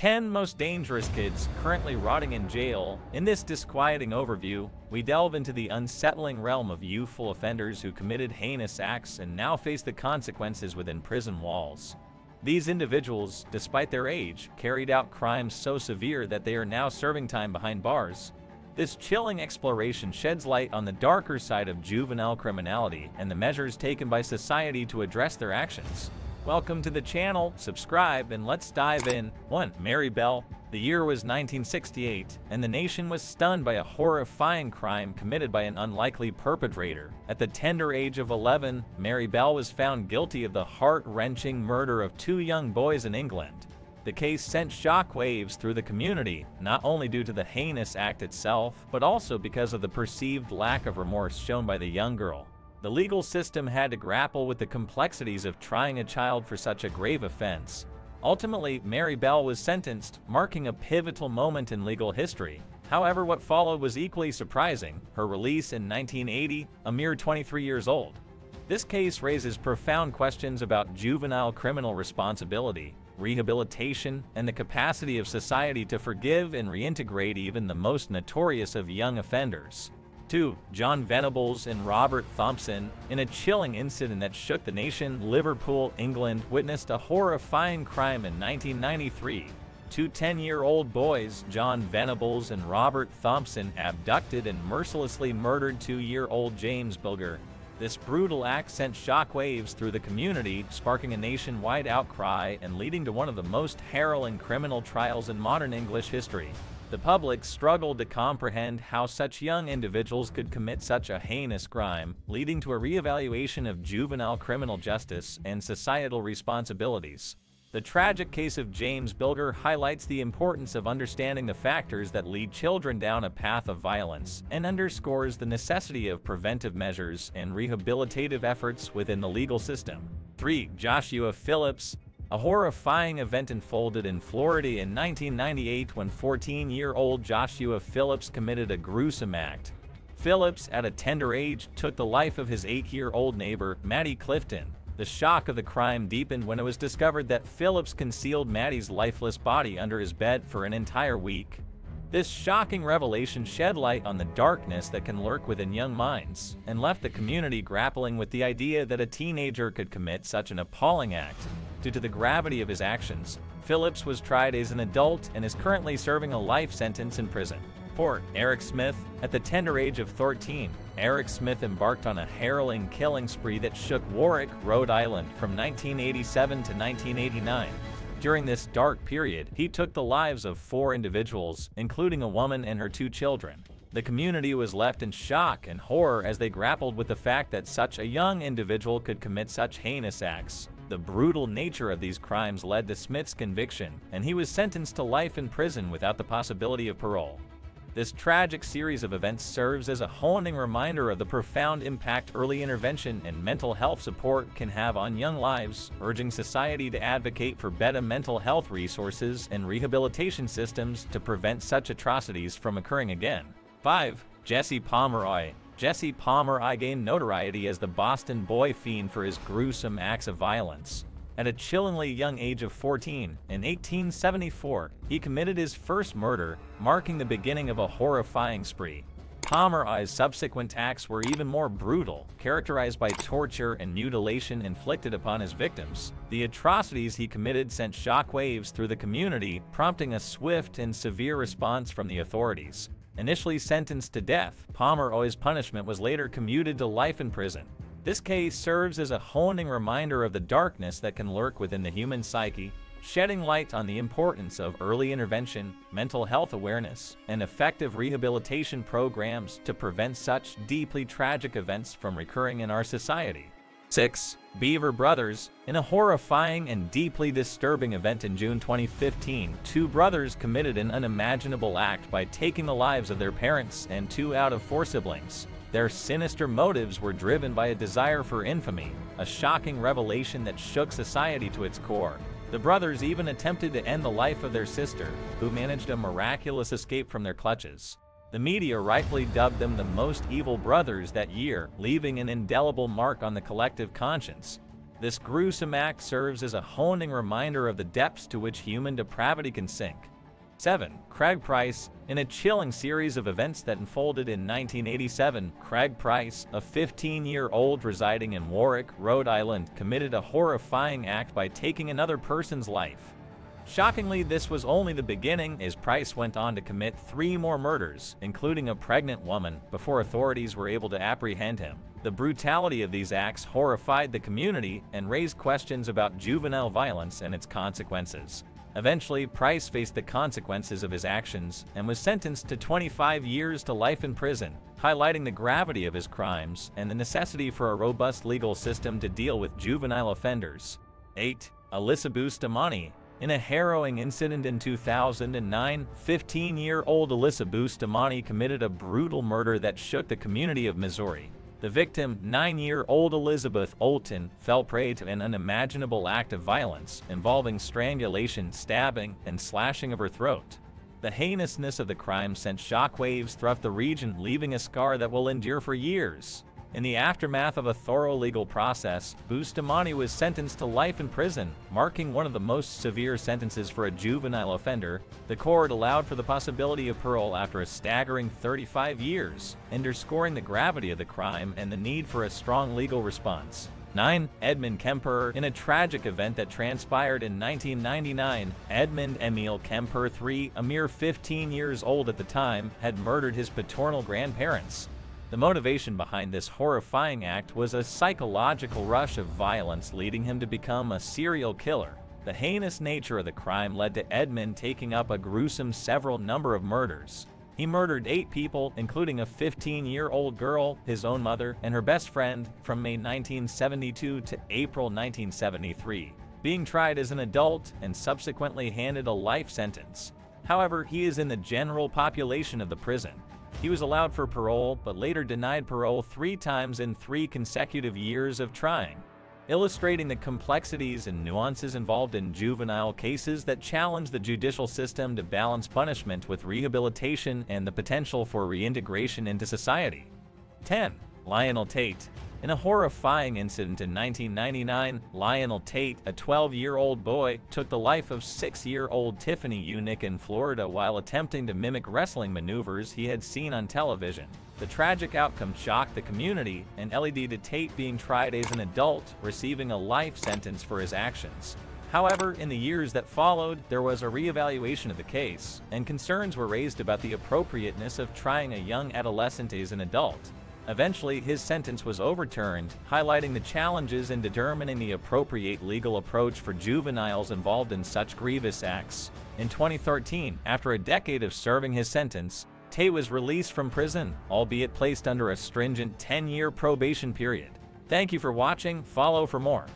10 most dangerous kids currently rotting in jail. In this disquieting overview, we delve into the unsettling realm of youthful offenders who committed heinous acts and now face the consequences within prison walls. These individuals, despite their age, carried out crimes so severe that they are now serving time behind bars. This chilling exploration sheds light on the darker side of juvenile criminality and the measures taken by society to address their actions. Welcome to the channel, subscribe, and let's dive in. 1. Mary Bell. The year was 1968, and the nation was stunned by a horrifying crime committed by an unlikely perpetrator. At the tender age of 11, Mary Bell was found guilty of the heart-wrenching murder of 2 young boys in England. The case sent shockwaves through the community, not only due to the heinous act itself, but also because of the perceived lack of remorse shown by the young girl. The legal system had to grapple with the complexities of trying a child for such a grave offense. Ultimately, Mary Bell was sentenced, marking a pivotal moment in legal history. However, what followed was equally surprising: her release in 1980, a mere 23 years old. This case raises profound questions about juvenile criminal responsibility, rehabilitation, and the capacity of society to forgive and reintegrate even the most notorious of young offenders. 2. John Venables and Robert Thompson. In a chilling incident that shook the nation, Liverpool, England, witnessed a horrifying crime in 1993. 2 10-year-old boys, John Venables and Robert Thompson, abducted and mercilessly murdered 2-year-old James Bilger. This brutal act sent shockwaves through the community, sparking a nationwide outcry and leading to one of the most harrowing criminal trials in modern English history. The public struggled to comprehend how such young individuals could commit such a heinous crime, leading to a reevaluation of juvenile criminal justice and societal responsibilities. The tragic case of James Bilger highlights the importance of understanding the factors that lead children down a path of violence and underscores the necessity of preventive measures and rehabilitative efforts within the legal system. 3. Joshua Phillips. A horrifying event unfolded in Florida in 1998 when 14-year-old Joshua Phillips committed a gruesome act. Phillips, at a tender age, took the life of his 8-year-old neighbor, Maddie Clifton. The shock of the crime deepened when it was discovered that Phillips concealed Maddie's lifeless body under his bed for an entire week. This shocking revelation shed light on the darkness that can lurk within young minds, and left the community grappling with the idea that a teenager could commit such an appalling act. Due to the gravity of his actions, Phillips was tried as an adult and is currently serving a life sentence in prison. 4. Eric Smith. At the tender age of 13, Eric Smith embarked on a harrowing killing spree that shook Warwick, Rhode Island from 1987 to 1989. During this dark period, he took the lives of 4 individuals, including a woman and her 2 children. The community was left in shock and horror as they grappled with the fact that such a young individual could commit such heinous acts. The brutal nature of these crimes led to Smith's conviction, and he was sentenced to life in prison without the possibility of parole. This tragic series of events serves as a haunting reminder of the profound impact early intervention and mental health support can have on young lives, urging society to advocate for better mental health resources and rehabilitation systems to prevent such atrocities from occurring again. 5. Jesse Pomeroy. Jesse Pomeroy gained notoriety as the Boston boy fiend for his gruesome acts of violence. At a chillingly young age of 14, in 1874, he committed his first murder, marking the beginning of a horrifying spree. Pomeroy's subsequent acts were even more brutal, characterized by torture and mutilation inflicted upon his victims. The atrocities he committed sent shockwaves through the community, prompting a swift and severe response from the authorities. Initially sentenced to death, Pomeroy's punishment was later commuted to life in prison. This case serves as a haunting reminder of the darkness that can lurk within the human psyche, shedding light on the importance of early intervention, mental health awareness, and effective rehabilitation programs to prevent such deeply tragic events from recurring in our society. 6. Beaver Brothers. In a horrifying and deeply disturbing event in June 2015, 2 brothers committed an unimaginable act by taking the lives of their parents and 2 out of 4 siblings. Their sinister motives were driven by a desire for infamy, a shocking revelation that shook society to its core. The brothers even attempted to end the life of their sister, who managed a miraculous escape from their clutches. The media rightfully dubbed them the most evil brothers that year, leaving an indelible mark on the collective conscience. This gruesome act serves as a haunting reminder of the depths to which human depravity can sink. 7. Craig Price. In a chilling series of events that unfolded in 1987, Craig Price, a 15-year-old residing in Warwick, Rhode Island, committed a horrifying act by taking another person's life. Shockingly, this was only the beginning, as Price went on to commit 3 more murders, including a pregnant woman, before authorities were able to apprehend him. The brutality of these acts horrified the community and raised questions about juvenile violence and its consequences. Eventually, Price faced the consequences of his actions and was sentenced to 25 years to life in prison, highlighting the gravity of his crimes and the necessity for a robust legal system to deal with juvenile offenders. 8. Alyssa Bustamante. In a harrowing incident in 2009, 15-year-old Alyssa Bustamante committed a brutal murder that shook the community of Missouri. The victim, 9-year-old Elizabeth Olton, fell prey to an unimaginable act of violence involving strangulation, stabbing, and slashing of her throat. The heinousness of the crime sent shockwaves throughout the region, leaving a scar that will endure for years. In the aftermath of a thorough legal process, Bustamante was sentenced to life in prison, marking one of the most severe sentences for a juvenile offender. The court allowed for the possibility of parole after a staggering 35 years, underscoring the gravity of the crime and the need for a strong legal response. 9. Edmund Kemper. In a tragic event that transpired in 1999, Edmund Emil Kemper III, a mere 15 years old at the time, had murdered his paternal grandparents. The motivation behind this horrifying act was a psychological rush of violence, leading him to become a serial killer. The heinous nature of the crime led to Edmund taking up a gruesome number of murders. He murdered 8 people, including a 15-year-old girl, his own mother, and her best friend, from May 1972 to April 1973, being tried as an adult and subsequently handed a life sentence. However, he is in the general population of the prison. He was allowed for parole, but later denied parole 3 times in 3 consecutive years of trying, illustrating the complexities and nuances involved in juvenile cases that challenge the judicial system to balance punishment with rehabilitation and the potential for reintegration into society. 10. Lionel Tate. In a horrifying incident in 1999, Lionel Tate, a 12-year-old boy, took the life of 6-year-old Tiffany Unick in Florida while attempting to mimic wrestling maneuvers he had seen on television. The tragic outcome shocked the community and led to Tate being tried as an adult, receiving a life sentence for his actions. However, in the years that followed, there was a reevaluation of the case, and concerns were raised about the appropriateness of trying a young adolescent as an adult. Eventually, his sentence was overturned, highlighting the challenges in determining the appropriate legal approach for juveniles involved in such grievous acts. In 2013, after a decade of serving his sentence, Tate was released from prison, albeit placed under a stringent 10-year probation period. Thank you for watching. Follow for more.